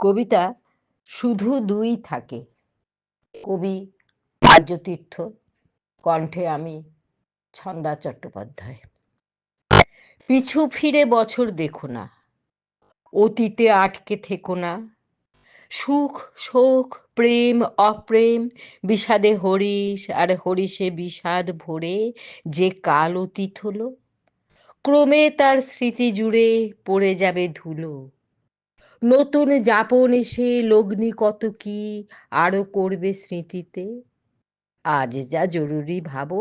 কবিতা শুধু দুই থাকে, কবি আর্যতীর্থ, কণ্ঠে আমি ছন্দা চট্টোপাধ্যায়। পিছু ফিরে বছর দেখো না, অতীতে আটকে থেকো না, সুখ শোক প্রেম অপ্রেম বিষাদে হরিষ আর হরিষে বিষাদ ভরে যে কাল অতীত হলো, ক্রমে তার স্মৃতি জুড়ে পড়ে যাবে ধুলো। নতুন যাপন এসে লগ্নি কত কি আরো করবে স্মৃতিতে। আজ যা জরুরি ভাবো,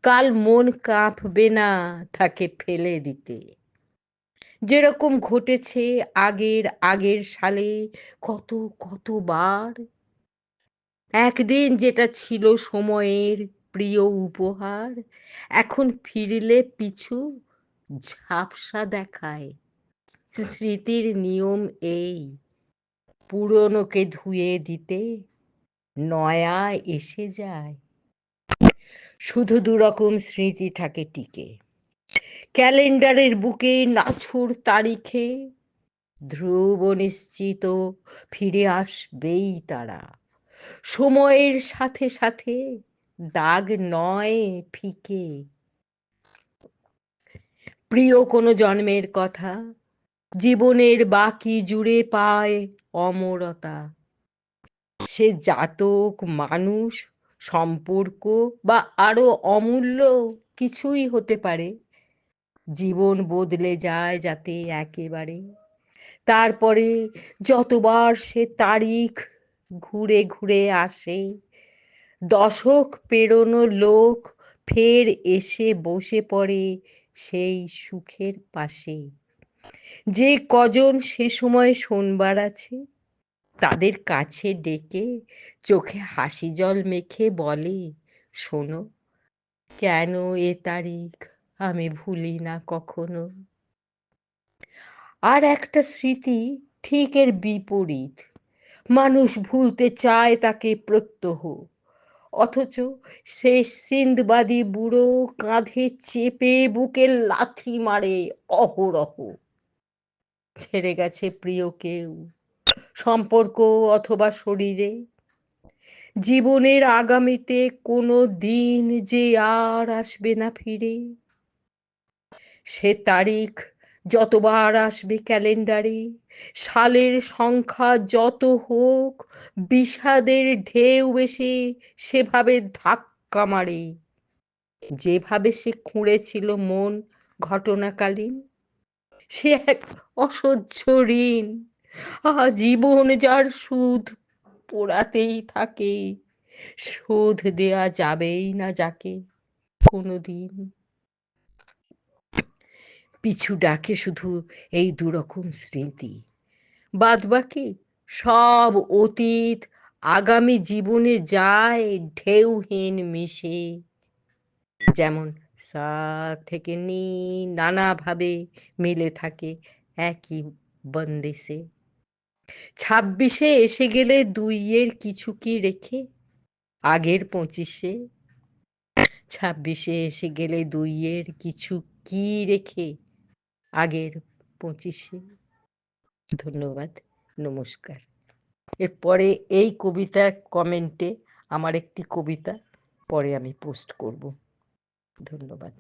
কাল মন কাঁপবে না তাকে ফেলে দিতে। যেরকম ঘটেছে আগের আগের সালে কত কতবার, একদিন যেটা ছিল সময়ের প্রিয় উপহার, এখন ফিরলে পিছু ঝাপসা দেখায়। স্মৃতির নিয়ম এই, পুরনোকে ধুয়ে দিতে নয়া এসে যায়। শুধু দুরকম স্মৃতি থাকে টিকে, ক্যালেন্ডারের বুকে নাছুর তারিখে ধ্রুব নিশ্চিত ফিরে আসবেই তারা। সময়ের সাথে সাথে দাগ নয় ফিকে। প্রিয় কোনো জন্মের কথা জীবনের বাকি জুড়ে পায় অমরতা। সে জাতক মানুষ সম্পর্ক বা আরো অমূল্য কিছুই হতে পারে, জীবন বদলে যায় যাতে একেবারে। তারপরে যতবার সে তারিখ ঘুরে ঘুরে আসে, দশক পেরোনো লোক ফের এসে বসে পড়ে সেই সুখের পাশে। যে কজন সে সময় শোনবার আছে তাদের কাছে ডেকে চোখে হাসি জল মেখে বলে, শোনো, কেন এ তারিখ আমি ভুলি না কখনো। আর একটা স্মৃতি ঠিক এর বিপরীত, মানুষ ভুলতে চায় তাকে প্রত্যহ, অথচ সে সিন্দবাদী বুড়ো কাঁধে চেপে বুকে লাথি মারে অহরহ। ছেড়ে গেছে প্রিয় কেউ, সম্পর্ক অথবা শরীরে, জীবনের আগামীতে কোনো দিন যে আর আসবে না ফিরে। সে তারিখ যতবার আসবে ক্যালেন্ডারে, সালের সংখ্যা যত হোক, বিষাদের ঢেউ এসে সেভাবে ধাক্কা মারে। যেভাবে সে খুঁড়েছিল মন ঘটনাকালীন, সে এক অসহ্য ঋণ, জীবন যার সুদ পোড়াতেই থাকে, শোধ দেয়া যাবেই না যাকে কোনোদিন। পিছু ডাকে শুধু এই দুরকম স্মৃতি, বাদবাকি সব অতীত আগামী জীবনে যায় ঢেউহীন মিশে। যেমন সা থেকে নি নানাভাবে মিলে থাকে একই বন্দেশে। 26-এ এসে গেলে দুইয়ের কিছু কি রেখে আগের 25-এ, 26-এ এসে গেলে দুইয়ের কিছু কি রেখে আগের 25-এ। ধন্যবাদ, নমস্কার। এরপরে এই কবিতার কমেন্টে আমার একটি কবিতা পরে আমি পোস্ট করব। ধন্যবাদ।